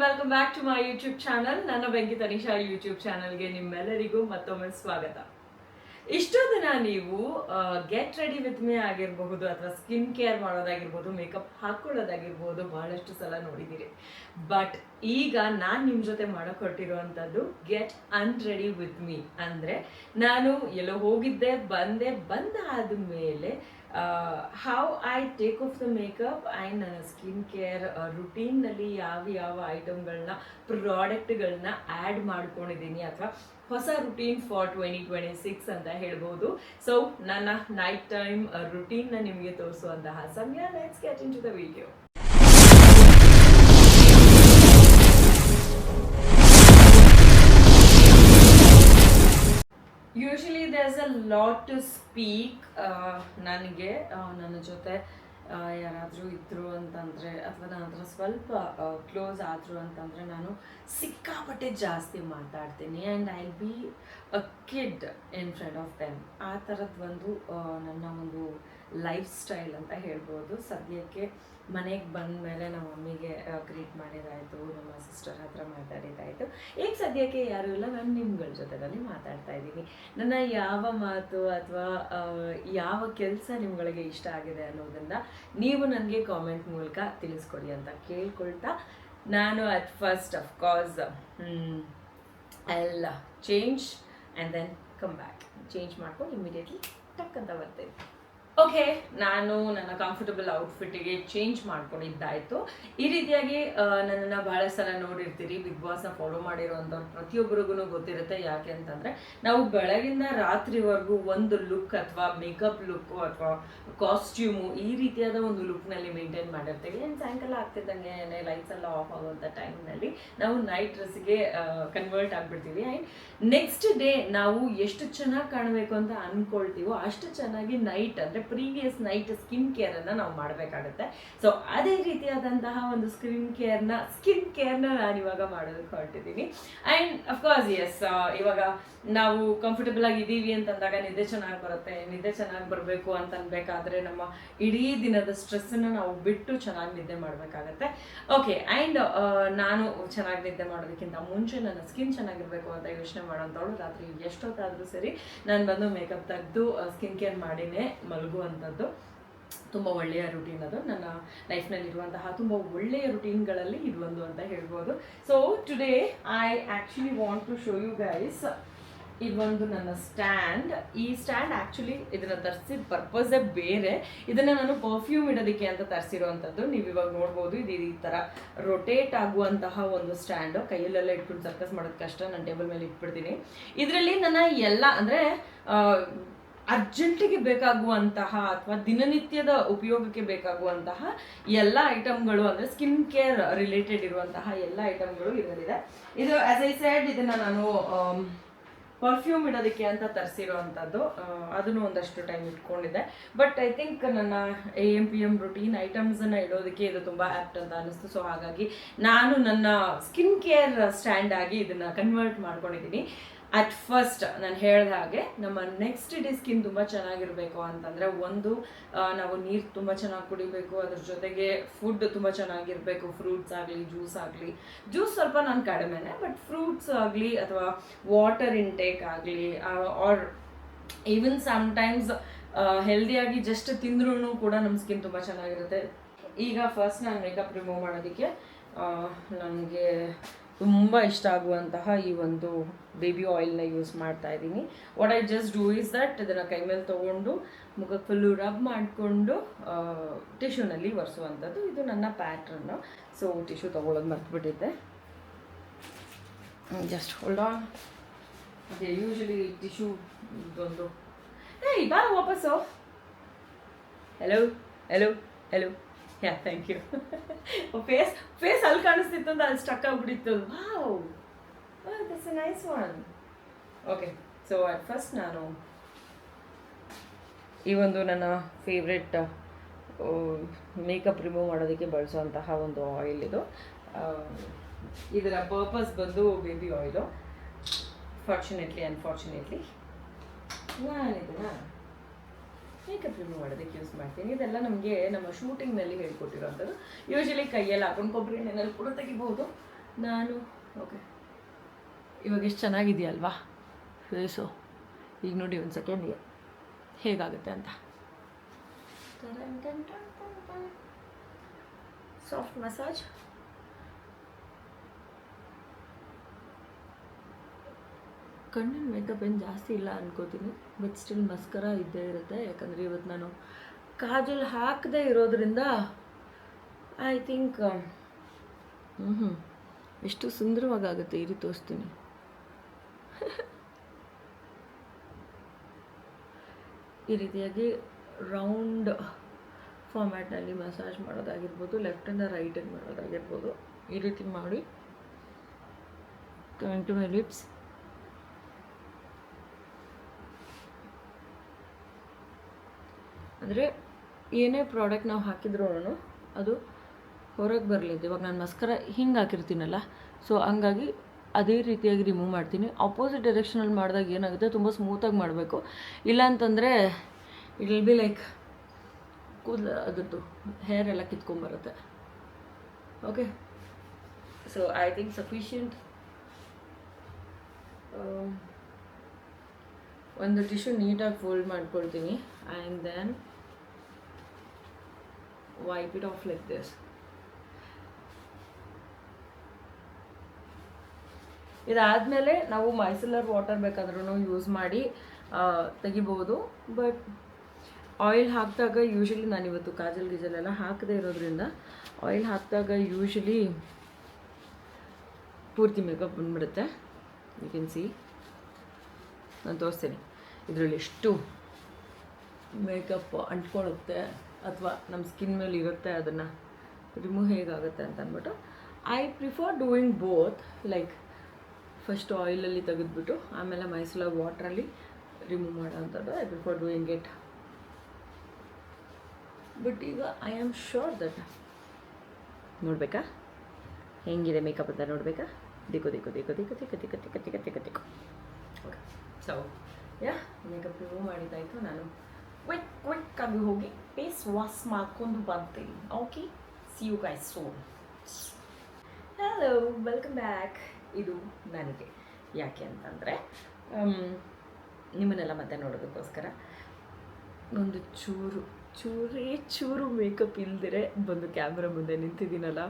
Welcome back to my YouTube channel. ನನ್ನ ಬೆಂಕಿ Tanisha YouTube ಚಾನಲ್ಗೆ ನಿಮ್ಮೆಲ್ಲರಿಗೂ ಮತ್ತೊಮ್ಮೆ ಸ್ವಾಗತ. ಇಷ್ಟು ದಿನ ನೀವು ಗೆಟ್ ರೆಡಿ ವಿತ್ ಮೀ ಆಗಿರಬಹುದು ಅಥವಾ ಸ್ಕಿನ್ ಕೇರ್ ಮಾಡೋದಾಗಿರ್ಬೋದು, ಮೇಕಪ್ ಹಾಕೊಳ್ಳೋದಾಗಿರ್ಬೋದು, ಬಹಳಷ್ಟು ಸಲ ನೋಡಿದ್ದೀರಿ. ಬಟ್ ಈಗ ನಾನು ನಿಮ್ಮ ಜೊತೆ ಮಾಡಕ್ಕೆ ಹೊರಟಿರುವಂಥದ್ದು ಗೆಟ್ ಅನ್ರೆಡಿ ವಿತ್ ಮೀ. ಅಂದರೆ ನಾನು ಎಲ್ಲೋ ಹೋಗಿದ್ದೆ, ಬಂದಾದ ಮೇಲೆ how I take off the makeup and ನನ್ನ ಸ್ಕಿನ್ ಕೇರ್ ರುಟೀನ್ನಲ್ಲಿ ಯಾವ ಐಟಮ್ಗಳನ್ನ ಪ್ರಾಡಕ್ಟ್ಗಳನ್ನ ಆ್ಯಡ್ ಮಾಡ್ಕೊಂಡಿದ್ದೀನಿ ಅಥವಾ ಹೊಸ ರುಟೀನ್ ಫಾರ್ 2026 ಅಂತ ಹೇಳ್ಬೋದು. ಸೊ ನನ್ನ ನೈಟ್ ಟೈಮ್ ರುಟೀನ್ನ ನಿಮಗೆ ತೋರಿಸುವಂತಹ ಸಮಯ. Let's get into the video. Usually there's a lot to speak. ನನಗೆ ನನ್ನ ಜೊತೆ ಯಾರಾದರೂ ಇದ್ರು ಅಂತಂದರೆ ಅಥವಾ ನನ್ನ ಹತ್ರ ಸ್ವಲ್ಪ ಕ್ಲೋಸ್ ಆದರು ಅಂತಂದರೆ ನಾನು ಸಿಕ್ಕಾಪಟ್ಟೆ ಜಾಸ್ತಿ ಮಾತಾಡ್ತೀನಿ and I will be a kid in front of them. ಆ ಥರದ್ದು ನನ್ನ ಒಂದು ಲೈಫ್ ಸ್ಟೈಲ್ ಅಂತ ಹೇಳ್ಬೋದು. ಸದ್ಯಕ್ಕೆ ಮನೆಗೆ ಬಂದ ಮೇಲೆ ನಮ್ಮ ಮಮ್ಮಿಗೆ ಗ್ರೀಟ್ ಮಾಡಿದ್ದಾಯಿತು, ನಮ್ಮ ಸಿಸ್ಟರ್ ಹತ್ರ ಮಾತಾಡಿದ್ದಾಯಿತು. ಈಗ ಸದ್ಯಕ್ಕೆ ಯಾರೂ ಇಲ್ಲ, ನಾನು ನಿಮ್ಗಳ ಜೊತೆಯಲ್ಲಿ ಮಾತಾಡ್ತಾ ಇದ್ದೀನಿ. ನನ್ನ ಯಾವ ಮಾತು ಅಥವಾ ಯಾವ ಕೆಲಸ ನಿಮ್ಗಳಿಗೆ ಇಷ್ಟ ಆಗಿದೆ ಅನ್ನೋದನ್ನು ನೀವು ನನಗೆ ಕಾಮೆಂಟ್ ಮೂಲಕ ತಿಳಿಸ್ಕೊಡಿ ಅಂತ ಕೇಳ್ಕೊಳ್ತಾ, ನಾನು ಅಟ್ ಫಸ್ಟ್ ಅಫ್ಕೋರ್ಸ್ ಎಲ್ಲ change and then come back. Change ಮಾಡ್ಕೊಂಡು ಇಮಿಡಿಯೇಟ್ಲಿ ಟಕ್ ಅಂತ ಬರ್ತೇನೆ. ಓಕೆ, ನಾನು ನನ್ನ ಕಂಫರ್ಟಬಲ್ ಔಟ್ಫಿಟ್ಟಿಗೆ ಚೇಂಜ್ ಮಾಡ್ಕೊಂಡಿದ್ದಾಯಿತು. ಈ ರೀತಿಯಾಗಿ ನನ್ನನ್ನು ಬಹಳ ಸಲ ನೋಡಿರ್ತೀರಿ. ಬಿಗ್ ಬಾಸ್ನ ಫಾಲೋ ಮಾಡಿರೋಂಥವ್ರು ಪ್ರತಿಯೊಬ್ಬರಿಗೂ ಗೊತ್ತಿರುತ್ತೆ. ಯಾಕೆ ಅಂತಂದರೆ ನಾವು ಬೆಳಗಿಂದ ರಾತ್ರಿವರೆಗೂ ಒಂದು ಲುಕ್ ಅಥವಾ ಮೇಕಪ್ ಲುಕ್ಕು ಅಥವಾ ಕಾಸ್ಟ್ಯೂಮು ಈ ರೀತಿಯಾದ ಒಂದು ಲುಕ್ನಲ್ಲಿ ಮೇಂಟೈನ್ ಮಾಡಿರ್ತೀವಿ. ಆ್ಯಂಡ್ ಸಾಯಂಕಾಲ ಆಗ್ತಿದ್ದಂಗೆ ಲೈಟ್ಸ್ ಎಲ್ಲ ಆಫ್ ಆಗುವಂಥ ಟೈಮ್ನಲ್ಲಿ ನಾವು ನೈಟ್ ಡ್ರೆಸ್ಗೆ ಕನ್ವರ್ಟ್ ಆಗಿಬಿಡ್ತೀವಿ. ಆ್ಯಂಡ್ ನೆಕ್ಸ್ಟ್ ಡೇ ನಾವು ಎಷ್ಟು ಚೆನ್ನಾಗಿ ಕಾಣಬೇಕು ಅಂತ ಅಂದ್ಕೊಳ್ತೀವೋ ಅಷ್ಟು ಚೆನ್ನಾಗಿ ನೈಟ್ ಅಂದರೆ ಪ್ರೀವಿಯಸ್ ನೈಟ್ ಸ್ಕಿನ್ ಕೇರನ್ನು ನಾವು ಮಾಡಬೇಕಾಗುತ್ತೆ. ಸೊ ಅದೇ ರೀತಿಯಾದಂತಹ ಒಂದು ಸ್ಕಿನ್ ಕೇರ್ನ ನಾನು ಇವಾಗ ಮಾಡೋದಕ್ಕೆ ಹೊರಟಿದ್ದೀನಿ. ಆ್ಯಂಡ್ ಅಫ್ಕೋರ್ಸ್ ಎಸ್, ಇವಾಗ ನಾವು ಕಂಫರ್ಟಬಲ್ ಆಗಿದ್ದೀವಿ ಅಂತಂದಾಗ ನಿದ್ದೆ ಚೆನ್ನಾಗಿ ಬರುತ್ತೆ. ನಿದ್ದೆ ಚೆನ್ನಾಗಿ ಬರಬೇಕು ಅಂತ ಅನ್ಬೇಕಾದ್ರೆ ನಮ್ಮ ಇಡೀ ದಿನದ ಸ್ಟ್ರೆಸ್ಸನ್ನು ನಾವು ಬಿಟ್ಟು ಚೆನ್ನಾಗಿ ನಿದ್ದೆ ಮಾಡಬೇಕಾಗತ್ತೆ. ಓಕೆ, ಆ್ಯಂಡ್ ನಾನು ಚೆನ್ನಾಗಿ ನಿದ್ದೆ ಮಾಡೋದಕ್ಕಿಂತ ಮುಂಚೆ ನನ್ನ ಸ್ಕಿನ್ ಚೆನ್ನಾಗಿರಬೇಕು ಅಂತ ಯೋಚನೆ ಮಾಡೋಂಥವ್ಳು ರಾತ್ರಿ ಎಷ್ಟೊತ್ತಾದರೂ ಸರಿ ನಾನು ಬಂದು ಮೇಕಪ್ ತೆಗೆದು ಸ್ಕಿನ್ ಕೇರ್ ಮಾಡಿನೇ ಮಲಗುವಂಥದ್ದು. ತುಂಬ ಒಳ್ಳೆಯ ರುಟೀನ್ ಅದು. ನನ್ನ ಲೈಫ್ನಲ್ಲಿರುವಂತಹ ತುಂಬ ಒಳ್ಳೆಯ ರುಟೀನ್ಗಳಲ್ಲಿ ಇದೊಂದು ಅಂತ ಹೇಳ್ಬೋದು. So today I actually want to show you guys ಇದೊಂದು ನನ್ನ ಸ್ಟ್ಯಾಂಡ್. ಈ ಸ್ಟ್ಯಾಂಡ್ ಆ್ಯಕ್ಚುಲಿ ಇದನ್ನು ತರಿಸಿದ ಪರ್ಪಸೇ ಬೇರೆ. ಇದನ್ನು ನಾನು ಪರ್ಫ್ಯೂಮ್ ಇಡೋದಕ್ಕೆ ಅಂತ ತರಿಸಿರೋವಂಥದ್ದು. ನೀವು ಇವಾಗ ನೋಡ್ಬೋದು, ಇದು ಈ ಥರ ರೊಟೇಟ್ ಆಗುವಂತಹ ಒಂದು ಸ್ಟ್ಯಾಂಡು. ಕೈಯಲ್ಲೆಲ್ಲ ಇಟ್ಬಿಟ್ಟು ಸರ್ಕಸ್ ಮಾಡೋದು ಕಷ್ಟ, ನಾನು ಟೇಬಲ್ ಮೇಲೆ ಇಟ್ಬಿಡ್ತೀನಿ. ಇದರಲ್ಲಿ ನನ್ನ ಎಲ್ಲ ಅಂದರೆ ಅರ್ಜೆಂಟಿಗೆ ಬೇಕಾಗುವಂತಹ ಅಥವಾ ದಿನನಿತ್ಯದ ಉಪಯೋಗಕ್ಕೆ ಬೇಕಾಗುವಂತಹ ಎಲ್ಲ ಐಟಮ್ಗಳು ಅಂದರೆ ಸ್ಕಿನ್ ಕೇರ್ ರಿಲೇಟೆಡ್ ಇರುವಂತಹ ಎಲ್ಲ ಐಟಮ್ಗಳು ಇದರಲ್ಲಿದೆ. ಇದು ಆಸ್ ಐ ಸೆಡ್ ಇದನ್ನು ನಾನು ಪರ್ಫ್ಯೂಮ್ ಇಡೋದಕ್ಕೆ ಅಂತ ತರಿಸಿರೋವಂಥದ್ದು. ಅದನ್ನು ಒಂದಷ್ಟು ಟೈಮ್ ಇಟ್ಕೊಂಡಿದ್ದೆ. ಬಟ್ ಐ ಥಿಂಕ್ ನನ್ನ AM/PM ರುಟೀನ್ ಐಟಮ್ಸನ್ನು ಇಡೋದಕ್ಕೆ ಇದು ತುಂಬ ಆ್ಯಪ್ಟ್ ಅಂತ ಅನ್ನಿಸ್ತು. ಸೊ ಹಾಗಾಗಿ ನಾನು ನನ್ನ ಸ್ಕಿನ್ ಕೇರ್ ಸ್ಟ್ಯಾಂಡ್ ಆಗಿ ಇದನ್ನು ಕನ್ವರ್ಟ್ ಮಾಡ್ಕೊಂಡಿದ್ದೀನಿ. ಅಟ್ ಫಸ್ಟ್ ನಾನು ಹೇಳಿದ ಹಾಗೆ ನಮ್ಮ ನೆಕ್ಸ್ಟ್ ಡೇ ಸ್ಕಿನ್ ತುಂಬ ಚೆನ್ನಾಗಿರಬೇಕು ಅಂತಂದರೆ ನಾವು ನೀರು ತುಂಬ ಚೆನ್ನಾಗಿ ಕುಡಿಬೇಕು. ಅದ್ರ ಜೊತೆಗೆ ಫುಡ್ ತುಂಬ ಚೆನ್ನಾಗಿರಬೇಕು. ಫ್ರೂಟ್ಸ್ ಆಗಲಿ, ಜ್ಯೂಸ್ ಸ್ವಲ್ಪ ನಾನು ಕಡಿಮೆನೆ, ಬಟ್ ಫ್ರೂಟ್ಸ್ ಆಗಲಿ ಅಥವಾ ವಾಟರ್ ಇಂಟೇಕ್ ಆಗಲಿ ಆರ್ ಈವನ್ ಸಮ್ಟೈಮ್ಸ್ ಹೆಲ್ದಿಯಾಗಿ ಜಸ್ಟ್ ತಿಂದ್ರೂ ಕೂಡ ನಮ್ಮ ಸ್ಕಿನ್ ತುಂಬ ಚೆನ್ನಾಗಿರುತ್ತೆ. ಈಗ ಫಸ್ಟ್ ನಾನು ಮೇಕಪ್ ರಿಮೂವ್ ಮಾಡೋದಕ್ಕೆ ನನಗೆ ತುಂಬ ಇಷ್ಟ ಆಗುವಂತಹ ಈ ಒಂದು ಬೇಬಿ ಆಯಿಲ್ನ ಯೂಸ್ ಮಾಡ್ತಾ ಇದ್ದೀನಿ. What I just do is that ಇದನ್ನು ಕೈ ಮೇಲೆ ತೊಗೊಂಡು ಮುಖಕ್ಕೆ ಫುಲ್ಲು ರಬ್ ಮಾಡಿಕೊಂಡು ಟಿಶ್ಯೂನಲ್ಲಿ ಒರೆಸುವಂಥದ್ದು. ಇದು ನನ್ನ ಪ್ಯಾಟ್ರನ್ನು. ಸೊ ಟಿಶ್ಯೂ ತೊಗೊಳೋದು ಮರ್ತುಬಿಟ್ಟಿದ್ದೆ. Just hold on. ಅದೇ ಯೂಶಲಿ ಟಿಶ್ಯೂ ಇದೊಂದು ಬಾರ ವಾಪಸ್ಸು. Hello yeah, thank you. Face ಅಲ್ಲಿ ಕಾಣಿಸ್ತಿತ್ತು ಅಂತ ಅಲ್ಲಿ ಸ್ಟಕ್ ಆಗಿಬಿಟ್ಟಿತ್ತು. Wow, that's a nice one. Okay, so at first ನಾನು ಈ ಒಂದು ನನ್ನ ಫೇವ್ರೆಟ್ ಮೇಕಪ್ ರಿಮೂವ್ ಮಾಡೋದಕ್ಕೆ ಬಳಸುವಂತಹ ಒಂದು ಆಯಿಲ್ ಇದು. ಇದರ ಪರ್ಪಸ್ ಬಂದು ಬೇಬಿ ಆಯಿಲು. ಅನ್ಫಾರ್ಚುನೇಟ್ಲಿ ನಾನು ಇದನ್ನು ಮೇಕಪ್ ರಿಮೂವ್ ಮಾಡೋದಕ್ಕೆ ಯೂಸ್ ಮಾಡ್ತೀನಿ. ಇದೆಲ್ಲ ನಮಗೆ ನಮ್ಮ ಶೂಟಿಂಗ್ನಲ್ಲಿ ಹೇಳ್ಕೊಟ್ಟಿರೋಂಥದ್ದು. ಯೂಶಲಿ ಕೈಯಲ್ಲಿ ಹಾಕೊಂಡು ಕೊಬ್ಬರಿ ಎಣ್ಣೆನಲ್ಲಿ ಕೂಡ ತೆಗಿಬಹುದು. ನಾನು ಓಕೆ ಇವಾಗ ಎಷ್ಟು ಚೆನ್ನಾಗಿದೆಯಲ್ವಾ ಫೇಸು. ಈಗ ನೋಡಿ ಒಂದು ಸೆಕೆಂಡ್ಗೆ ಹೇಗಾಗುತ್ತೆ ಅಂತ. Soft massage. ಕಣ್ಣಿನ ಮೇಕಪ್ ಏನು ಜಾಸ್ತಿ ಇಲ್ಲ ಅನ್ಕೋತೀನಿ, ಬಟ್ ಸ್ಟಿಲ್ ಮಸ್ಕರ ಇದ್ದೇ ಇರುತ್ತೆ. ಯಾಕಂದರೆ ಇವತ್ತು ನಾನು ಕಾಜಲ್ ಹಾಕದೇ ಇರೋದ್ರಿಂದ ಐ ಥಿಂಕ್ ಎಷ್ಟು ಸುಂದರವಾಗುತ್ತೆ. ಈ ರೀತಿ ತೋರಿಸ್ತೀನಿ. ಈ ರೀತಿಯಾಗಿ ರೌಂಡ್ ಫಾರ್ಮ್ಯಾಟ್ನಲ್ಲಿ ಮಸಾಜ್ ಮಾಡೋದಾಗಿರ್ಬೋದು, ಲೆಫ್ಟಿಂದ ರೈಟಿಗೆ ಮಾಡೋದಾಗಿರ್ಬೋದು, ಈ ರೀತಿ ಮಾಡಿ ಕಮಿಂಗ್ ಟು ಮೈ ಲಿಪ್ಸ್. ಅಂದರೆ ಏನೇ ಪ್ರಾಡಕ್ಟ್ ನಾವು ಹಾಕಿದ್ರೂ ಅದು ಹೊರಗೆ ಬರಲಿದೆ. ಇವಾಗ ನಾನು ಮಸ್ಕರ ಹಿಂಗೆ ಹಾಕಿರ್ತೀನಲ್ಲ, ಸೊ ಹಂಗಾಗಿ ಅದೇ ರೀತಿಯಾಗಿ ರಿಮೂವ್ ಮಾಡ್ತೀನಿ. ಆಪೋಸಿಟ್ ಡೈರೆಕ್ಷನಲ್ಲಿ ಮಾಡಿದಾಗ ಏನಾಗುತ್ತೆ, ತುಂಬ ಸ್ಮೂತಾಗಿ ಮಾಡಬೇಕು. ಇಲ್ಲ ಅಂತಂದರೆ ಇಟ್ ವಿಲ್ ಬಿ ಲೈಕ್ ಕೂದಲು ಅದ್ರದ್ದು ಹೇರ್ ಎಲ್ಲ ಕಿತ್ಕೊಂಬರುತ್ತೆ. Okay, so I think sufficient. ಒಂದು ಟಿಶ್ಯೂ ನೀಟಾಗಿ ಫೋಲ್ಡ್ ಮಾಡ್ಕೊಳ್ತೀನಿ and then wipe it off like this. ಇದಾದಮೇಲೆ ನಾವು ಮೈಸೆಲರ್ ವಾಟರ್ ಬೇಕಾದ್ರೂ ಯೂಸ್ ಮಾಡಿ ತೆಗಿಬೋದು. ಬಟ್ ಆಯಿಲ್ ಹಾಕಿದಾಗ ಯೂಶಲಿ ನಾನಿವತ್ತು ಕಾಜಲ್ ಗೀಜಲೆಲ್ಲ ಹಾಕದೇ ಇರೋದ್ರಿಂದ ಆಯಿಲ್ ಹಾಕಿದಾಗ ಯೂಶಲಿ ಪೂರ್ತಿ ಮೇಕಪ್ ಬಂದ್ಬಿಡುತ್ತೆ. ಯು ಕ್ಯಾನ್ ಸಿ, ನಾನು ತೋರಿಸ್ತೀನಿ ಇದರಲ್ಲಿ ಎಷ್ಟು ಮೇಕಪ್ ಅಂಟ್ಕೊಳ್ಳುತ್ತೆ ಅಥವಾ ನಮ್ಮ ಸ್ಕಿನ್ ಮೇಲೆ ಇರುತ್ತೆ, ಅದನ್ನು ರಿಮೂವ್ ಹೇಗಾಗುತ್ತೆ ಅಂತ ಅಂದ್ಬಿಟ್ಟು I prefer doing both. Like first ಆಯಿಲಲ್ಲಿ ತೆಗೆದುಬಿಟ್ಟು ಆಮೇಲೆ ಮೈಸೆಲರ್ ವಾಟ್ರಲ್ಲಿ ರಿಮೂವ್ ಮಾಡೋ ಅಂಥದ್ದು I prefer doing it. But ಈಗ ಐ ಆಮ್ ಶ್ಯೂರ್ ದಟ್ ನೋಡಬೇಕಾ ಹೆಂಗಿದೆ ಮೇಕಪ್ ಅಂತ ನೋಡಬೇಕಾ? ದಿಕ್ಕು ದಿಕ್ಕು ದಿಕ್ಕು ದಿಕ್ಕು ದಿಕ್ಕು ದಿಕ್ಕು ದಿಕ್ಕು ದಿಕ್ಕು ದಿಕ್ಕು ದಿಕ್ಕು. Okay, so yeah makeup remove ಮಾಡಿದ್ದಾಯಿತು. ನಾನು ಕ್ವಿಕ್ಕಾಗಿ ಹೋಗಿ ಫೇಸ್ ವಾಶ್ ಮಾಡ್ಕೊಂಡು ಬರ್ತೀನಿ. Okay, see you guys soon. Hello, welcome back. ಇದು ನನಗೆ ಯಾಕೆ ಅಂತಂದರೆ ನಿಮ್ಮನ್ನೆಲ್ಲ ಮತ್ತೆ ನೋಡೋದಕ್ಕೋಸ್ಕರ ಒಂದು ಚೂರು ಮೇಕಪ್ ಇಲ್ದಿರೆ ಬಂದು ಕ್ಯಾಮ್ರಾ ಮುಂದೆ ನಿಂತಿದ್ದೀನಲ್ಲ.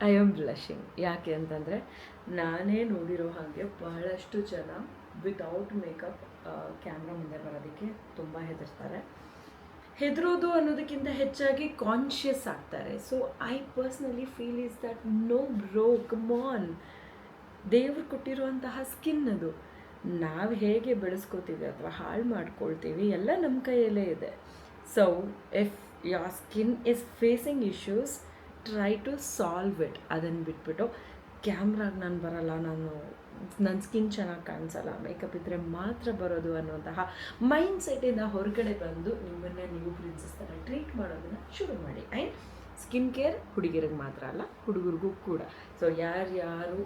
I am ಬ್ಲಷಿಂಗ್. ಯಾಕೆ ಅಂತಂದರೆ ನಾನೇ ನೋಡಿರೋ ಹಾಗೆ ಬಹಳಷ್ಟು ಜನ ವಿತೌಟ್ ಮೇಕಪ್ ಕ್ಯಾಮ್ರಾ ಮುಂದೆ ಬರೋದಕ್ಕೆ ತುಂಬ ಹೆದರೋದು ಅನ್ನೋದಕ್ಕಿಂತ ಹೆಚ್ಚಾಗಿ ಕಾನ್ಷಿಯಸ್ ಆಗ್ತಾರೆ. So I personally feel is that no bro, come on, ದೇವ್ರು ಕೊಟ್ಟಿರುವಂತಹ ಸ್ಕಿನ್ ಅದು. ನಾವು ಹೇಗೆ ಬೆಳೆಸ್ಕೋತೀವಿ ಅಥವಾ ಹಾಳು ಮಾಡ್ಕೊಳ್ತೀವಿ ಎಲ್ಲ ನಮ್ಮ ಕೈಯಲ್ಲೇ ಇದೆ. So if your skin is facing issues, try to solve it. ಅದನ್ನು ಬಿಟ್ಬಿಟ್ಟು ಕ್ಯಾಮ್ರಾಗೆ ನಾನು ಬರಲ್ಲ, ನನ್ನ ಸ್ಕಿನ್ ಚೆನ್ನಾಗಿ ಕಾಣಿಸಲ್ಲ, ಮೇಕಪ್ ಇದ್ದರೆ ಮಾತ್ರ ಬರೋದು ಅನ್ನುವಂತಹ ಮೈಂಡ್ ಸೆಟ್ಟಿಂದ ಹೊರಗಡೆ ಬಂದು ನಿಮ್ಮನ್ನು ನೀವು ಪ್ರಿನ್ಸಸ್ ಥರ ಟ್ರೀಟ್ ಮಾಡೋದನ್ನು ಶುರು ಮಾಡಿ. ಆ್ಯಂಡ್ ಸ್ಕಿನ್ ಕೇರ್ ಹುಡುಗಿರಿಗೆ ಮಾತ್ರ ಅಲ್ಲ, ಹುಡುಗರಿಗೂ ಕೂಡ. ಸೊ ಯಾರು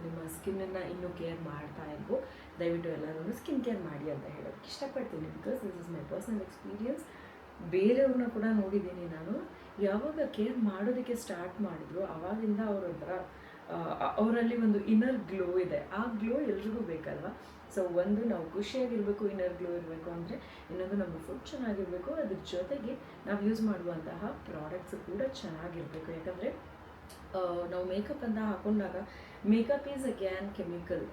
ನಿಮ್ಮ ಸ್ಕಿನ್ನನ್ನು ಇನ್ನೂ ಕೇರ್ ಮಾಡ್ತಾ ಇಲ್ವೋ ದಯವಿಟ್ಟು ಎಲ್ಲರೂ ಸ್ಕಿನ್ ಕೇರ್ ಮಾಡಿ ಅಂತ ಹೇಳೋದಕ್ಕೆ ಇಷ್ಟಪಡ್ತೀನಿ. Because this is my personal experience. ಬೇರೆಯವ್ರನ್ನ ಕೂಡ ನೋಡಿದ್ದೀನಿ ನಾನು. ಯಾವಾಗ ಕೇರ್ ಮಾಡೋದಕ್ಕೆ ಸ್ಟಾರ್ಟ್ ಮಾಡಿದ್ರು ಆವಾಗಿಂದ ಅವರೊಂಥರ ಅವರಲ್ಲಿ ಒಂದು ಇನ್ನರ್ ಗ್ಲೋ ಇದೆ. ಆ ಗ್ಲೋ ಎಲ್ರಿಗೂ ಬೇಕಲ್ವ. ಸೊ ಒಂದು ನಾವು ಖುಷಿಯಾಗಿರಬೇಕು, ಇನ್ನರ್ ಗ್ಲೋ ಇರಬೇಕು ಅಂದರೆ, ಇನ್ನೊಂದು ನಮ್ಮ ಫುಡ್ ಚೆನ್ನಾಗಿರಬೇಕು, ಅದ್ರ ಜೊತೆಗೆ ನಾವು ಯೂಸ್ ಮಾಡುವಂತಹ ಪ್ರಾಡಕ್ಟ್ಸ್ ಕೂಡ ಚೆನ್ನಾಗಿರಬೇಕು. ಯಾಕಂದರೆ ನಾವು ಮೇಕಪ್ ಅಂತ ಹಾಕೊಂಡಾಗ makeup is again chemical.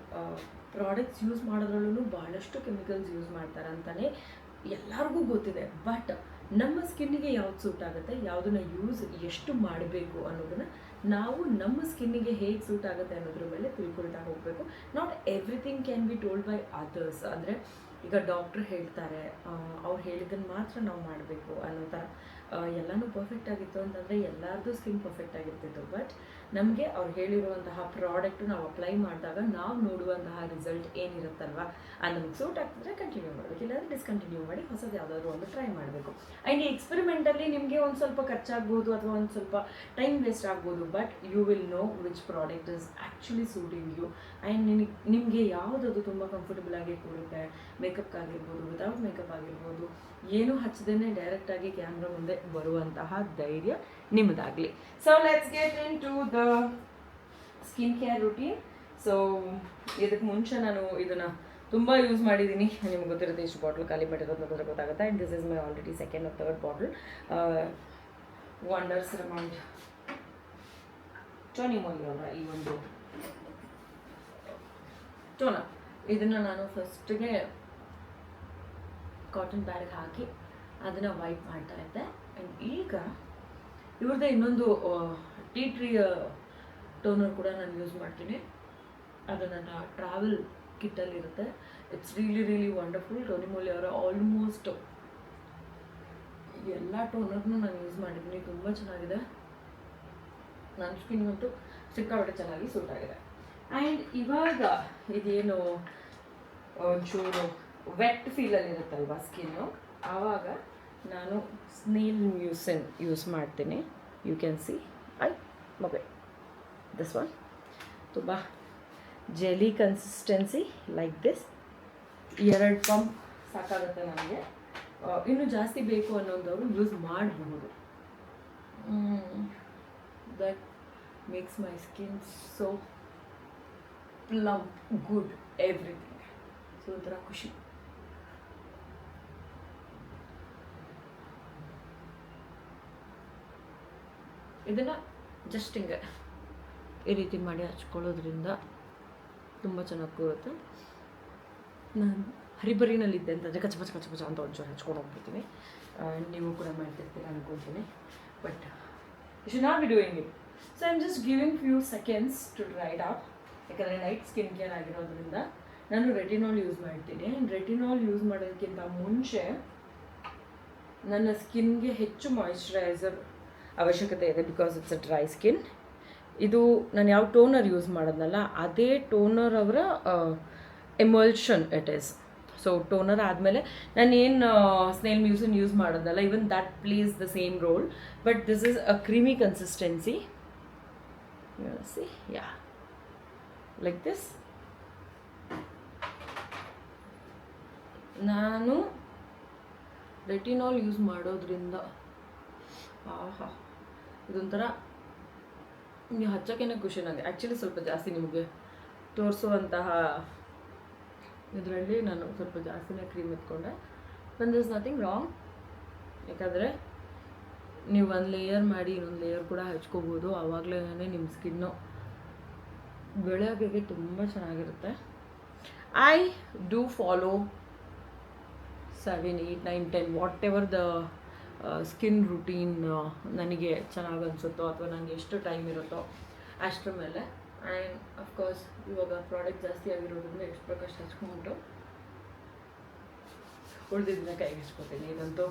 Products use ಮಾಡೋದ್ರಲ್ಲೂ ಭಾಳಷ್ಟು ಕೆಮಿಕಲ್ಸ್ ಯೂಸ್ ಮಾಡ್ತಾರೆ ಅಂತಲೇ ಎಲ್ಲರಿಗೂ ಗೊತ್ತಿದೆ. ಬಟ್ ನಮ್ಮ ಸ್ಕಿನ್ನಿಗೆ ಯಾವ್ದು ಸೂಟ್ ಆಗುತ್ತೆ, ಯಾವುದನ್ನು ಯೂಸ್ ಎಷ್ಟು ಮಾಡಬೇಕು ಅನ್ನೋದನ್ನು ನಾವು ನಮ್ಮ ಸ್ಕಿನ್ನಿಗೆ ಹೇಗೆ ಸೂಟ್ ಆಗುತ್ತೆ ಅನ್ನೋದ್ರ ಮೇಲೆ ತಿಳ್ಕೊಳ್ತಾ ಹೋಗಬೇಕು. Not everything can be told by others. ಅಂದರೆ ಈಗ ಡಾಕ್ಟ್ರ್ ಹೇಳ್ತಾರೆ, ಅವ್ರು ಹೇಳಿದ್ದನ್ನು ಮಾತ್ರ ನಾವು ಮಾಡಬೇಕು ಅನ್ನೋ ಥರ. ಎಲ್ಲನೂ ಪರ್ಫೆಕ್ಟ್ ಆಗಿತ್ತು ಅಂತಂದರೆ ಎಲ್ಲರದ್ದು ಸ್ಕಿನ್ ಪರ್ಫೆಕ್ಟ್ ಆಗಿರ್ತಿತ್ತು. ಬಟ್ ನಮಗೆ ಅವ್ರು ಹೇಳಿರುವಂತಹ ಪ್ರಾಡಕ್ಟು ನಾವು ಅಪ್ಲೈ ಮಾಡಿದಾಗ ನಾವು ನೋಡುವಂತಹ ರಿಸಲ್ಟ್ ಏನಿರುತ್ತಲ್ವ, ಅದು ನಮಗೆ ಸೂಟ್ ಆಗ್ತಿದ್ರೆ ಕಂಟಿನ್ಯೂ ಮಾಡಬೇಕು, ಇಲ್ಲಾಂದರೆ ಡಿಸ್ಕಂಟಿನ್ಯೂ ಮಾಡಿ ಹೊಸದು ಯಾವುದಾದ್ರು ಒಂದು ಟ್ರೈ ಮಾಡಬೇಕು. ಆ್ಯಂಡ್ ಈ ಎಕ್ಸ್ಪೆರಿಮೆಂಟಲ್ಲಿ ನಿಮಗೆ ಒಂದು ಸ್ವಲ್ಪ ಖರ್ಚಾಗ್ಬೋದು ಅಥವಾ ಒಂದು ಸ್ವಲ್ಪ ಟೈಮ್ ವೇಸ್ಟ್ ಆಗ್ಬೋದು. But you will know which product is actually suiting you. And ನಿಮಗೆ ಯಾವುದದು ತುಂಬ ಕಂಫರ್ಟಬಲ್ ಆಗಿ ಕೊಡುತ್ತೆ. ಮೇಕಪ್ ಆಗಿರ್ಬೋದು, ವಿತೌಟ್ ಮೇಕಪ್ ಆಗಿರ್ಬೋದು, ಏನೂ ಹಚ್ಚದೇನೆ ಡೈರೆಕ್ಟಾಗಿ ಕ್ಯಾಮ್ರಾ ಮುಂದೆ ಬರುವಂತಹ ಧೈರ್ಯ ನಿಮ್ಮದಾಗಲಿ. So let's get into the skin care routine. So ಇದಕ್ಕೆ ಮುಂಚೆ ನಾನು ಇದನ್ನು ತುಂಬ ಯೂಸ್ ಮಾಡಿದ್ದೀನಿ, ನಿಮ್ಗೆ ಗೊತ್ತಿರುತ್ತೆ ಇಷ್ಟು ಬಾಟ್ಲ್ ಖಾಲಿ ಮಾಡಿರೋದು ನೋಡಿದ್ರೆ ಗೊತ್ತಾಗುತ್ತೆ. And this is my already second or third bottle. Wonder ಸೆರಮೌಂಟ್ ಟೋನಿ ಮೊಲಿ ಅವರ ಈ ಒಂದು ಟೋನರ್, ಇದನ್ನು ನಾನು ಫಸ್ಟಿಗೆ ಕಾಟನ್ ಬ್ಯಾಗ್ ಹಾಕಿ ಅದನ್ನು ವೈಪ್ ಮಾಡ್ತಾ ಇದ್ದೆ. ಆ್ಯಂಡ್ ಈಗ ಇವ್ರದ್ದೇ ಇನ್ನೊಂದು ಟೀ ಟ್ರೀ ಟೋನರ್ ಕೂಡ ನಾನು ಯೂಸ್ ಮಾಡ್ತೀನಿ. ಅದು ನನ್ನ ಟ್ರಾವೆಲ್ ಕಿಟ್ಟಲ್ಲಿರುತ್ತೆ. It's really wonderful. Tony Moly ಅವರ ಆಲ್ಮೋಸ್ಟ್ ಎಲ್ಲ ಟೋನರ್ನು ನಾನು ಯೂಸ್ ಮಾಡಿದ್ದೀನಿ, ತುಂಬ ಚೆನ್ನಾಗಿದೆ. ನನ್ನ ಸ್ಕಿನ್ಗಂತೂ ಸಿಕ್ಕಾಪಟ್ಟೆ ಚೆನ್ನಾಗಿ ಸೂಟ್ ಆಗಿದೆ. ಆ್ಯಂಡ್ ಇವಾಗ ಇದೇನು ಒಂಚೂರು ವೆಟ್ ಫೀಲಲ್ಲಿ ಇರುತ್ತಲ್ವ ಸ್ಕಿನ್ನು, ಆವಾಗ ನಾನು ಸ್ನೇಲ್ ಮ್ಯೂಸಿನ್ ಯೂಸ್ ಮಾಡ್ತೀನಿ. You can see mobile this one ತುಂಬ jelly consistency like this. 2 pump ಸಾಕಾಗುತ್ತೆ ನನಗೆ. ಇನ್ನೂ ಜಾಸ್ತಿ ಬೇಕು ಅನ್ನೋದವರು ಯೂಸ್ ಮಾಡಬಹುದು. That makes my skin so plump, good, everything. So ಒಂಥರ ಖುಷಿ. ಇದನ್ನು ಜಸ್ಟ್ ಹಿಂಗೆ ಈ ರೀತಿ ಮಾಡಿ ಹಚ್ಕೊಳ್ಳೋದ್ರಿಂದ ತುಂಬ ಚೆನ್ನಾಗಿ ಕೂರುತ್ತೆ. ನಾನು ಹರಿಬರಿನಲ್ಲಿದ್ದೆ ಅಂತಂದರೆ ಕಚ ಅಂತ ಒಂಚೂರು ಹಚ್ಕೊಂಡು ಹೋಗ್ಬಿಡ್ತೀನಿ. ನೀವು ಕೂಡ ಮಾಡ್ತಿರ್ತೀರ ಅಂದ್ಕೊಳ್ತೀನಿ. But you should not be doing it. So I am just giving few seconds to dry it up. ಯಾಕಂದರೆ ನೈಟ್ ಸ್ಕಿನ್ ಕೇರ್ ಆಗಿರೋದ್ರಿಂದ ನಾನು ರೆಟಿನಾಲ್ ಯೂಸ್ ಮಾಡ್ತೀನಿ. ರೆಟಿನಾಲ್ ಯೂಸ್ ಮಾಡೋದಕ್ಕಿಂತ ಮುಂಚೆ ನನ್ನ ಸ್ಕಿನ್ಗೆ ಹೆಚ್ಚು ಮಾಯಿಶ್ಚರೈಸರ್ ಅವಶ್ಯಕತೆ ಇದೆ, because it's a dry skin. ಇದು ನಾನು ಯಾವ ಟೋನರ್ ಯೂಸ್ ಮಾಡೋದ್ನಲ್ಲ ಅದೇ ಟೋನರ್ ಅವರ emulsion it is. So toner ಆದಮೇಲೆ ನಾನು ಏನು ಸ್ನೇಲ್ ಮ್ಯೂಸಿನ್ ಯೂಸ್ ಮಾಡೋದಲ್ಲ, even that place the same role. But this is a creamy consistency. See ya like this. ನಾನು ರೆಟಿನಾಲ್ ಯೂಸ್ ಮಾಡೋದ್ರಿಂದ ಇದೊಂಥರ ನೀವು ಹಚ್ಚೋಕ್ಕೇನೆ ಖುಷಿ ನನಗೆ. ಆ್ಯಕ್ಚುಲಿ ಸ್ವಲ್ಪ ಜಾಸ್ತಿ ನಿಮಗೆ ತೋರಿಸುವಂತಹ ಇದರಲ್ಲಿ ನಾನು ಸ್ವಲ್ಪ ಜಾಸ್ತಿನೇ ಕ್ರೀಮ್ ಎತ್ಕೊಂಡೆ. But this nothing wrong. ಯಾಕಂದರೆ ನೀವು ಒಂದು ಲೇಯರ್ ಮಾಡಿ ಇನ್ನೊಂದು ಲೇಯರ್ ಕೂಡ ಹಚ್ಕೋಬೋದು. ಆವಾಗಲೇ ನಿಮ್ಮ ಸ್ಕಿನ್ನು ಬೆಳಗ್ಗೆ ತುಂಬ ಚೆನ್ನಾಗಿರುತ್ತೆ. I do follow 7, 8, 9, 10 what ever the skin routine ನನಗೆ ಚೆನ್ನಾಗಿ ಅನಿಸುತ್ತೋ ಅಥವಾ ನನಗೆ ಎಷ್ಟು ಟೈಮ್ ಇರುತ್ತೋ ಅಷ್ಟರ ಮೇಲೆ. ಆ್ಯಂಡ್ ಅಫ್ಕೋರ್ಸ್ ಇವಾಗ ಪ್ರಾಡಕ್ಟ್ ಜಾಸ್ತಿ ಆಗಿರೋದ್ರಿಂದ ಎಷ್ಟು ಬೇಕಷ್ಟು ಹಚ್ಕೊಂಡ್ಬಿಟ್ಟು ಉಳಿದಿದ್ದನ್ನ ಕೈಗೆ ಹಚ್ಕೊತೀನಿ. ಇದಂತೂ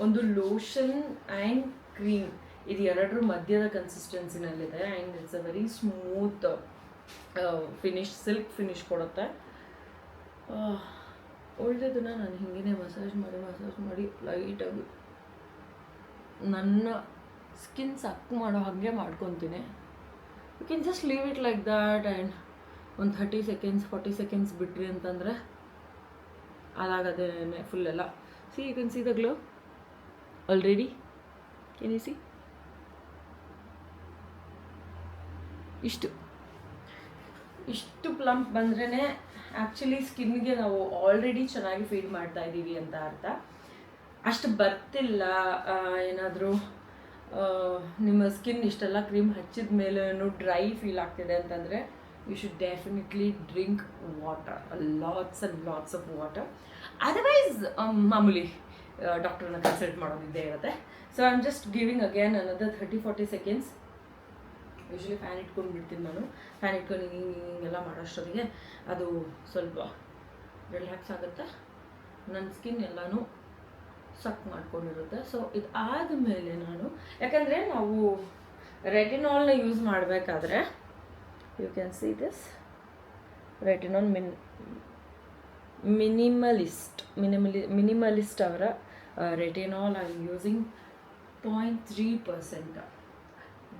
ಒಂದು ಲೋಷನ್ ಆ್ಯಂಡ್ ಕ್ರೀಮ್ ಇದು ಎರಡರ ಮಧ್ಯದ ಕನ್ಸಿಸ್ಟೆನ್ಸಿನಲ್ಲಿದೆ. And it's a very smooth finish, silk finish ಕೊಡುತ್ತೆ. ಉಳಿದಿದ್ದನ್ನು ನಾನು ಹಿಂಗೆ ಮಸಾಜ್ ಮಾಡಿ ಲೈಟಾಗಿ ನನ್ನ ಸ್ಕಿನ್ ಸಕ್ ಮಾಡೋ ಹಾಗೆ ಮಾಡ್ಕೊತೀನಿ. You can just leave it like that. And ಒಂದು 30 ಸೆಕೆಂಡ್ಸ್ 40 ಸೆಕೆಂಡ್ಸ್ ಬಿಟ್ರಿ ಅಂತಂದರೆ ಅದಾಗದೇನೆ ಫುಲ್ ಎಲ್ಲ. See you can see the glow already. Can you see? ಇಷ್ಟು ಪ್ಲಂಪ್ ಬಂದ್ರೇ ಆ್ಯಕ್ಚುಲಿ ಸ್ಕಿನ್ಗೆ ನಾವು ಆಲ್ರೆಡಿ ಚೆನ್ನಾಗಿ ಫೀಲ್ ಮಾಡ್ತಾ ಇದ್ದೀವಿ ಅಂತ ಅರ್ಥ. ಅಷ್ಟು ಬರ್ತಿಲ್ಲ. ಏನಾದರೂ ನಿಮ್ಮ ಸ್ಕಿನ್ ಇಷ್ಟೆಲ್ಲ ಕ್ರೀಮ್ ಹಚ್ಚಿದ ಮೇಲೂ ಡ್ರೈ ಫೀಲ್ ಆಗ್ತಿದೆ ಅಂತಂದರೆ you should definitely drink water, lots and lots of water. Otherwise ಮಾಮೂಲಿ ಡಾಕ್ಟ್ರನ್ನ ಕನ್ಸಲ್ಟ್ ಮಾಡೋದಿದ್ದೇ ಇರುತ್ತೆ. So I am just giving again another 30-40 seconds. Usually fan ಇಟ್ಕೊಂಡು ಬಿಡ್ತೀನಿ ನಾನು. ಫ್ಯಾನ್ ಇಟ್ಕೊಂಡು ಹಿಂಗೆಲ್ಲ ಮಾಡೋಷ್ಟೊತ್ತಿಗೆ ಅದು ಸ್ವಲ್ಪ ರಿಲ್ಯಾಕ್ಸ್ ಆಗುತ್ತೆ. ನನ್ನ ಸ್ಕಿನ್ ಎಲ್ಲನೂ ಸಕ್ ಮಾಡ್ಕೊಂಡಿರುತ್ತೆ. ಸೊ ಇದು ಆದಮೇಲೆ ನಾನು, ಯಾಕಂದರೆ ನಾವು ರೆಟಿನಾಲ್ನ ಯೂಸ್ ಮಾಡಬೇಕಾದ್ರೆ you can see this retinol minimalist ಅವರ ರೆಟಿನಾಲ್ ಐ ಆಮ್ ಯೂಸಿಂಗ್ 0.3%.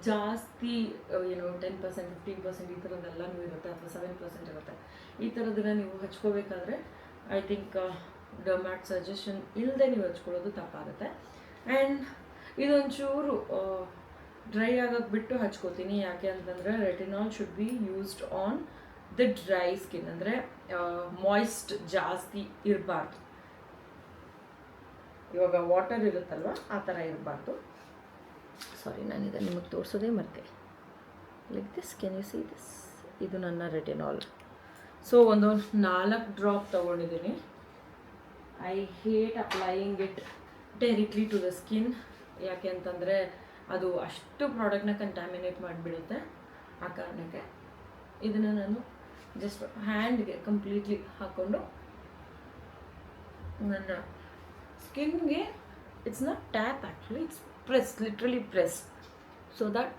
ಜಾಸ್ತಿ 10%, 15% ಈ ಥರದ್ದೆಲ್ಲನೂ ಇರುತ್ತೆ, ಅಥವಾ 7% ಇರುತ್ತೆ. ಈ ಥರದನ್ನ ನೀವು ಹಚ್ಕೋಬೇಕಾದ್ರೆ ಐ ಥಿಂಕ್ ಡರ್ಮ್ಯಾಟ್ ಸಜೆಷನ್ ಇಲ್ಲದೆ ನೀವು ಹಚ್ಕೊಳ್ಳೋದು ತಪ್ಪಾಗುತ್ತೆ. ಆ್ಯಂಡ್ ಇದೊಂಚೂರು ಡ್ರೈ ಆಗೋಕ್ಕೆ ಬಿಟ್ಟು ಹಚ್ಕೋತೀನಿ. ಯಾಕೆ ಅಂತಂದರೆ retinol should be used on the dry skin, ಅಂದರೆ ಮಾಯ್ಸ್ಟ್ ಜಾಸ್ತಿ ಇರಬಾರ್ದು. ಇವಾಗ ವಾಟರ್ ಇರುತ್ತಲ್ವ ಆ ಥರ ಇರಬಾರ್ದು. ಸಾರಿ, ನಾನು ಇದನ್ನು ನಿಮಗೆ ತೋರಿಸೋದೇ ಮರ್ತೆ. Like this, can you see this? ಇದು ನನ್ನ ರೆಟಿನಾಲ್. ಸೊ ಒಂದು 4 ಡ್ರಾಪ್ ತೊಗೊಂಡಿದ್ದೀನಿ. I hate applying it directly to the skin. ಯಾಕೆ ಅಂತಂದರೆ ಅದು ಅಷ್ಟು ಪ್ರಾಡಕ್ಟ್ನ ಕಂಟ್ಯಾಮಿನೇಟ್ ಮಾಡಿಬಿಡುತ್ತೆ. ಆ ಕಾರಣಕ್ಕೆ ಇದನ್ನು ನಾನು ಜಸ್ಟ್ ಹ್ಯಾಂಡ್ಗೆ ಕಂಪ್ಲೀಟ್ಲಿ ಹಾಕ್ಕೊಂಡು ನನ್ನ ಸ್ಕಿನ್ಗೆ, it's not tap actually, it's press, literally press, so that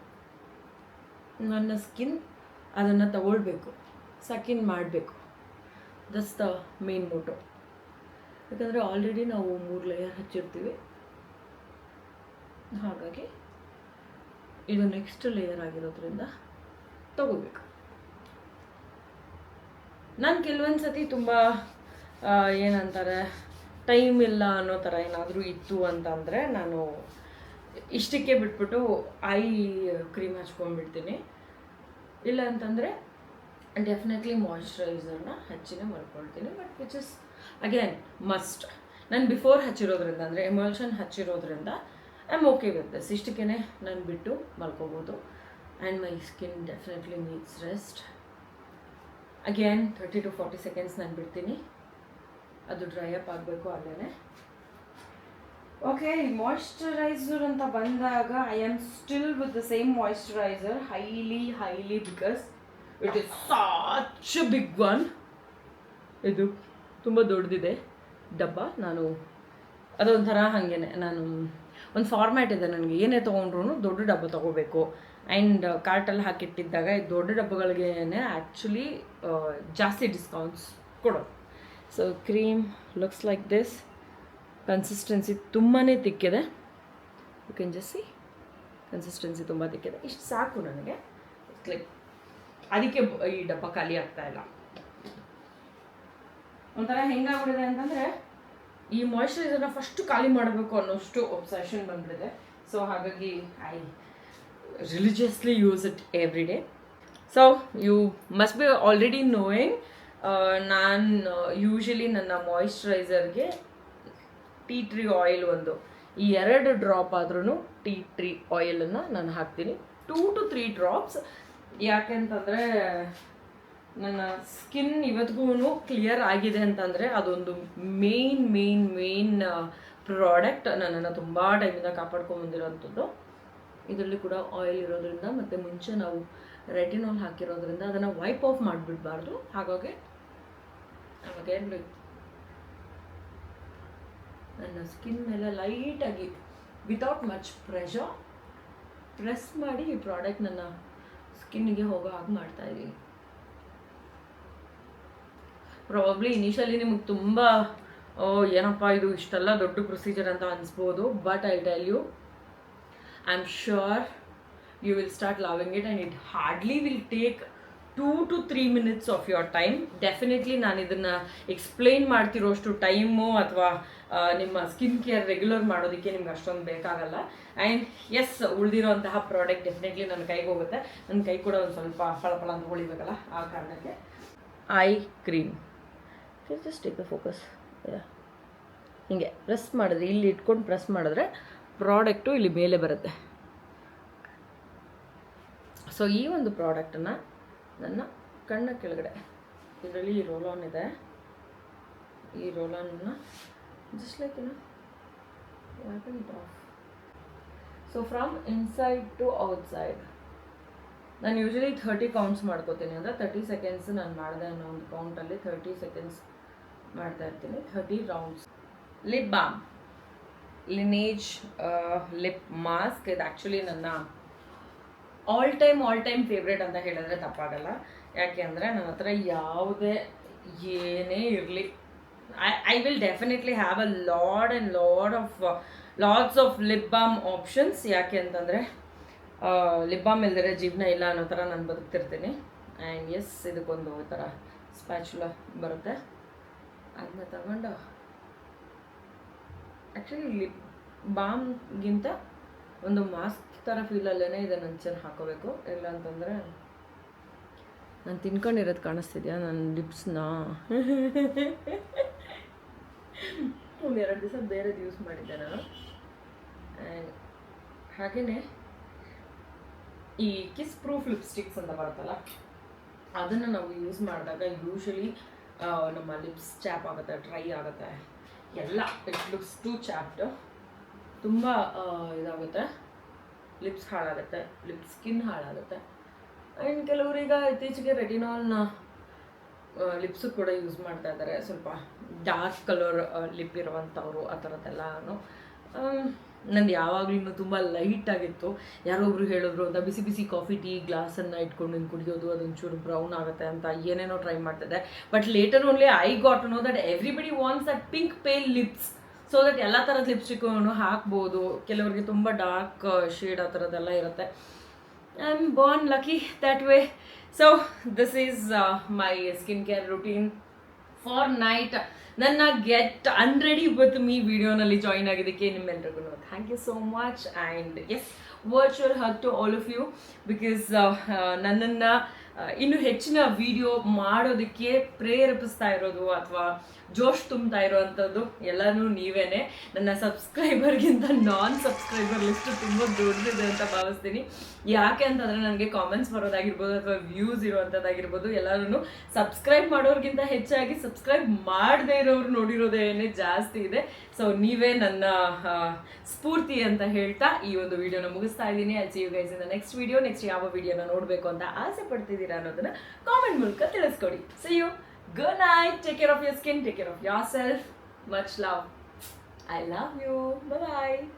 ನನ್ನ ಸ್ಕಿನ್ ಅದನ್ನು ತಗೊಳ್ಬೇಕು, ಸಕಿನ್ ಮಾಡಬೇಕು. That's the main motto. ಯಾಕಂದರೆ ಆಲ್ರೆಡಿ ನಾವು 3 ಲೇಯರ್ ಹಚ್ಚಿರ್ತೀವಿ, ಹಾಗಾಗಿ ಇದು ನೆಕ್ಸ್ಟ್ ಲೇಯರ್ ಆಗಿರೋದ್ರಿಂದ ತಗೋಬೇಕು. ನಾನು ಕೆಲವೊಂದು ಸತಿ ತುಂಬ ಏನಂತಾರೆ ಟೈಮ್ ಇಲ್ಲ ಅನ್ನೋ ಥರ ಏನಾದರೂ ಇತ್ತು ಅಂತಂದರೆ ನಾನು ಇಷ್ಟಕ್ಕೆ ಬಿಟ್ಬಿಟ್ಟು ಐ ಕ್ರೀಮ್ ಹಚ್ಕೊಂಡ್ಬಿಡ್ತೀನಿ. ಇಲ್ಲ ಅಂತಂದರೆ ಡೆಫಿನೆಟ್ಲಿ ಮಾಯ್ಶ್ಚರೈಸರ್ನ ಹಚ್ಚಿನೇ ಮಲ್ಕೊಳ್ತೀನಿ. But which is again must. ನಾನು ಬಿಫೋರ್ ಹಚ್ಚಿರೋದ್ರಿಂದ, ಅಂದರೆ ಎಮಲ್ಷನ್ ಹಚ್ಚಿರೋದ್ರಿಂದ I am okay with this. ಇಷ್ಟಕ್ಕೇ ನಾನು ಬಿಟ್ಟು ಮಲ್ಕೋಬೋದು. And my skin definitely needs rest. Again 30 to 40 seconds ನಾನು ಬಿಡ್ತೀನಿ, ಅದು ಡ್ರೈ ಅಪ್ ಆಗಬೇಕು ಅಲ್ಲೇ. ಓಕೆ, ಮಾಯ್ಶ್ಚರೈಸರ್ ಅಂತ ಬಂದಾಗ I am still with the same moisturiser, highly because it is such a big one. ಇದು ತುಂಬ ದೊಡ್ಡದಿದೆ ಡಬ್ಬ. ನಾನು ಅದೊಂಥರ ಹಾಗೇನೆ, ನಾನು ಒಂದು ಫಾರ್ಮ್ಯಾಟ್ ಇದೆ ನನಗೆ, ಏನೇ ತೊಗೊಂಡ್ರು ದೊಡ್ಡ ಡಬ್ಬ ತೊಗೋಬೇಕು. ಆ್ಯಂಡ್ ಕಾರ್ಟಲ್ಲಿ ಹಾಕಿಟ್ಟಿದ್ದಾಗ ಈ ದೊಡ್ಡ ಡಬ್ಬಗಳಿಗೆ ಆ್ಯಕ್ಚುಲಿ ಜಾಸ್ತಿ ಡಿಸ್ಕೌಂಟ್ಸ್ ಕೊಡೋದು. So cream looks like this. Consistency ತುಂಬಾ ತಿಕ್ಕಿದೆ. You can just see, consistency ತುಂಬ ತಿಕ್ಕಿದೆ. ಇಷ್ಟು ಸಾಕು ನನಗೆ. ಲೈಕ್ ಅದಕ್ಕೆ ಈ ಡಬ್ಬ ಖಾಲಿ ಆಗ್ತಾಯಿಲ್ಲ. ಒಂಥರ ಹೆಂಗಾಗ್ಬಿಡಿದೆ ಅಂತಂದರೆ ಈ ಮಾಯ್ಶ್ಚರೈಸರ್ನ ಫಸ್ಟ್ ಖಾಲಿ ಮಾಡಬೇಕು ಅನ್ನೋಷ್ಟು ಒಬ್ಸೆಷನ್ ಬಂದ್ಬಿಟ್ಟಿದೆ. ಸೊ ಹಾಗಾಗಿ I religiously use it every day. So you must be already knowing, ನಾನು ಯೂಶಲಿ ನನ್ನ ಮಾಯ್ಶ್ಚರೈಸರ್ಗೆ ಟೀ ಟ್ರೀ ಆಯಿಲ್ ಈ 2 ಡ್ರಾಪ್ ಆದ್ರೂ ಟೀ ಟ್ರೀ ಆಯಿಲನ್ನು ನಾನು ಹಾಕ್ತೀನಿ. 2 to 3 drops. ಯಾಕೆಂತಂದರೆ ನನ್ನ ಸ್ಕಿನ್ ಇವತ್ತಿಗೂ ಕ್ಲಿಯರ್ ಆಗಿದೆ ಅಂತಂದರೆ ಅದೊಂದು ಮೇನ್ ಪ್ರಾಡಕ್ಟ್ ನನ್ನನ್ನು ತುಂಬ ಟೈಮಿಂದ ಕಾಪಾಡ್ಕೊಂಬಂದಿರೋಂಥದ್ದು. ಇದರಲ್ಲಿ ಕೂಡ ಆಯಿಲ್ ಇರೋದ್ರಿಂದ ಮತ್ತು ಮುಂಚೆ ನಾವು ರೆಟಿನಾಲ್ ಹಾಕಿರೋದ್ರಿಂದ ಅದನ್ನು ವೈಪ್ ಆಫ್ ಮಾಡಿಬಿಡಬಾರ್ದು. ಹಾಗಾಗಿ ನನ್ನ ಸ್ಕಿನ್ ಮೇಲೆ ಲೈಟಾಗಿ ವಿತೌಟ್ ಮಚ್ ಪ್ರೆಸ್ ಮಾಡಿ ಈ ಪ್ರಾಡಕ್ಟ್ ನನ್ನ ಸ್ಕಿನ್ನಿಗೆ ಹೋಗೋ ಹಾಗೆ ಮಾಡ್ತಾಯಿದ್ದೀನಿ. ಪ್ರಾಬಬ್ಲಿ ಇನಿಷಿಯಲಿ ನಿಮಗೆ ತುಂಬ ಏನಪ್ಪ ಇದು ಇಷ್ಟೆಲ್ಲ ದೊಡ್ಡ ಪ್ರೊಸೀಜರ್ ಅಂತ ಅನಿಸ್ಬೋದು. But I tell you, I am sure you will start loving it and it hardly will take 2 to 3 minutes of your time. Definitely ನಾನು ಇದನ್ನು ಎಕ್ಸ್ಪ್ಲೇನ್ ಮಾಡ್ತಿರೋಷ್ಟು ಟೈಮು ಅಥವಾ ನಿಮ್ಮ ಸ್ಕಿನ್ ಕೇರ್ ರೆಗ್ಯುಲರ್ ಮಾಡೋದಕ್ಕೆ ನಿಮ್ಗೆ ಅಷ್ಟೊಂದು ಬೇಕಾಗಲ್ಲ. ಆ್ಯಂಡ್ ಎಸ್, ಉಳಿದಿರೋಂತಹ ಪ್ರಾಡಕ್ಟ್ ಡೆಫಿನೆಟ್ಲಿ ನನ್ನ ಕೈಗೆ ಹೋಗುತ್ತೆ. ನನ್ನ ಕೈ ಕೂಡ ಒಂದು ಸ್ವಲ್ಪ ಫಳ ಅಂತ ಹೊಳಿಬೇಕಲ್ಲ, ಆ ಕಾರಣಕ್ಕೆ. I cream just take the focus. ಹೀಗೆ ಪ್ರೆಸ್ ಮಾಡಿದ್ರೆ, ಇಲ್ಲಿ ಇಟ್ಕೊಂಡು ಪ್ರೆಸ್ ಮಾಡಿದ್ರೆ ಪ್ರಾಡಕ್ಟು ಇಲ್ಲಿ ಮೇಲೆ ಬರುತ್ತೆ. ಸೊ ಈ ಒಂದು ಪ್ರಾಡಕ್ಟನ್ನು ನನ್ನ ಕಣ್ಣ ಕೆಳಗಡೆ, ಇದರಲ್ಲಿ ಈ ರೋಲ್ ಆನ್ ಇದೆ, ಈ ರೋಲ್ ಆನನ್ನು just like it off. So from inside to outside ನಾನು ಯೂಶಲಿ 30 ಕೌಂಟ್ಸ್ ಮಾಡ್ಕೋತೀನಿ. ಅಂದರೆ 30 seconds ನಾನು ಮಾಡಿದೆ ಅನ್ನೋ ಒಂದು ಕೌಂಟಲ್ಲಿ 30 seconds ಮಾಡ್ತಾ ಇರ್ತೀನಿ. 30 rounds. Lip balm, Laneige lip mask. ಇದು ಆ್ಯಕ್ಚುಲಿ ನನ್ನ ಆಲ್ ಟೈಮ್ ಫೇವ್ರೇಟ್ ಅಂತ ಹೇಳಿದ್ರೆ ತಪ್ಪಾಗಲ್ಲ. ಯಾಕೆ ಅಂದರೆ ನನ್ನ ಹತ್ರ ಯಾವುದೇ ಏನೇ ಇರಲಿ, I will definitely have a lots of lip balm options. ಯಾಕೆ ಅಂತಂದರೆ ಲಿಪ್ ಬಾಮ್ ಇಲ್ದಿರೆ ಜೀವನ ಇಲ್ಲ ಅನ್ನೋ ಥರ ನಾನು ಬದುಕ್ತಿರ್ತೀನಿ. ಆ್ಯಂಡ್ ಎಸ್, ಇದಕ್ಕೊಂದು ಥರ ಸ್ಪ್ಯಾಚುಲ ಬರುತ್ತೆ, ಅದನ್ನ ತಗೊಂಡು ಆ್ಯಕ್ಚುಲಿ ಲಿಪ್ ಬಾಮ್ಗಿಂತ ಒಂದು ಮಾಸ್ಕ್ ಥರ ಫೀಲಲ್ಲೇ ಇದನ್ನು ಒಂಚೂರು ಹಾಕೋಬೇಕು. ಇಲ್ಲ ಅಂತಂದರೆ ನಾನು ತಿನ್ಕೊಂಡಿರೋದು ಕಾಣಿಸ್ತಿದ್ಯಾ ನನ್ನ ಲಿಪ್ಸ್ನ? ಒಂದು 2 ದಿವಸ ಬೇರೆದು ಯೂಸ್ ಮಾಡಿದ್ದೆ ನಾನು. ಆ್ಯಂಡ್ ಹಾಗೆಯೇ ಈ ಕಿಸ್ ಪ್ರೂಫ್ ಲಿಪ್ಸ್ಟಿಕ್ಸ್ ಅಂತ ಬರುತ್ತಲ್ಲ, ಅದನ್ನು ನಾವು ಯೂಸ್ ಮಾಡಿದಾಗ ಯೂಶಲಿ ನಮ್ಮ ಲಿಪ್ಸ್ ಚಾಪ್ ಆಗುತ್ತೆ, ಡ್ರೈ ಆಗುತ್ತೆ ಎಲ್ಲ. ಇಟ್ ಲುಕ್ಸ್ ಟು ಚಾಪ್ಡ್, ತುಂಬ ಇದಾಗುತ್ತೆ, ಲಿಪ್ಸ್ ಹಾಳಾಗುತ್ತೆ, ಸ್ಕಿನ್ ಹಾಳಾಗುತ್ತೆ. ಆ್ಯಂಡ್ ಕೆಲವರೀಗ ಇತ್ತೀಚೆಗೆ ರೆಟಿನಾಲ್ನ ಲಿಪ್ಸು ಕೂಡ ಯೂಸ್ ಮಾಡ್ತಾ ಇದ್ದಾರೆ, ಸ್ವಲ್ಪ ಡಾರ್ಕ್ ಕಲರ್ ಲಿಪ್ ಇರುವಂಥವ್ರು ಆ ಥರದ್ದೆಲ್ಲನೂ. ನಂದು ಯಾವಾಗಲೂ ತುಂಬ ಲೈಟಾಗಿತ್ತು. ಯಾರೊಬ್ರು ಹೇಳಿದ್ರು ಅಂತ ಬಿಸಿ ಬಿಸಿ ಕಾಫಿ ಟೀ ಗ್ಲಾಸನ್ನು ಇಟ್ಕೊಂಡು ಹಿಂಗೆ ಕುಡಿಯೋದು ಅದೊಂಚೂರು ಬ್ರೌನ್ ಆಗುತ್ತೆ ಅಂತ ಏನೇನೋ ಟ್ರೈ ಮಾಡ್ತಿದ್ದೆ. But later only I got to know that everybody wants that pink pale lips, so that ಎಲ್ಲ ಥರದ ಲಿಪ್ಸ್ಟಿಕ್ನು ಹಾಕ್ಬೋದು. ಕೆಲವರಿಗೆ ತುಂಬ ಡಾರ್ಕ್ ಶೇಡ್ ಆ ಥರದ್ದೆಲ್ಲ ಇರುತ್ತೆ. I am born lucky that way. So this is my skin care routine for night. ನನ್ನ get unready with me ವಿಡಿಯೋನಲ್ಲಿ ಜಾಯಿನ್ ಆಗಿದ್ದಕ್ಕೆ ನಿಮ್ಮೆಲ್ಲರಿಗೂ thank you so much. And yes, virtual hug to all of you, because ನನ್ನನ್ನು ಇನ್ನೂ ಹೆಚ್ಚಿನ video ಮಾಡೋದಕ್ಕೆ ಪ್ರೇರೇಪಿಸ್ತಾ ಇರೋದು ಅಥವಾ ಜೋಶ್ ತುಂಬ್ತಾ ಇರೋವಂಥದ್ದು ಎಲ್ಲನೂ ನೀವೇನೆ. ನನ್ನ ಸಬ್ಸ್ಕ್ರೈಬರ್ಗಿಂತ ನಾನ್ ಸಬ್ಸ್ಕ್ರೈಬರ್ ಲಿಸ್ಟು ತುಂಬ ದೊಡ್ಡದಿದೆ ಅಂತ ಭಾವಿಸ್ತೀನಿ. ಯಾಕೆ ಅಂತಂದರೆ ನನಗೆ ಕಾಮೆಂಟ್ಸ್ ಬರೋದಾಗಿರ್ಬೋದು ಅಥವಾ ವ್ಯೂಸ್ ಇರೋವಂಥದ್ದಾಗಿರ್ಬೋದು ಎಲ್ಲರೂ ಸಬ್ಸ್ಕ್ರೈಬ್ ಮಾಡೋರಿಗಿಂತ ಹೆಚ್ಚಾಗಿ ಸಬ್ಸ್ಕ್ರೈಬ್ ಮಾಡದೇ ಇರೋರು ನೋಡಿರೋದೇನೆ ಜಾಸ್ತಿ ಇದೆ. ಸೊ ನೀವೇ ನನ್ನ ಸ್ಫೂರ್ತಿ ಅಂತ ಹೇಳ್ತಾ ಈ ಒಂದು ವಿಡಿಯೋನ ಮುಗಿಸ್ತಾ ಇದ್ದೀನಿ. I see you guys in the next video. Next ಯಾವ ವಿಡಿಯೋನ ನೋಡಬೇಕು ಅಂತ ಆಸೆ ಪಡ್ತಿದ್ದೀರಾ ಅನ್ನೋದನ್ನ ಕಾಮೆಂಟ್ ಮೂಲಕ ತಿಳಿಸ್ಕೊಡಿ. See you. Good night. Take care of your skin. Take care of yourself. Much love. I love you. Bye bye.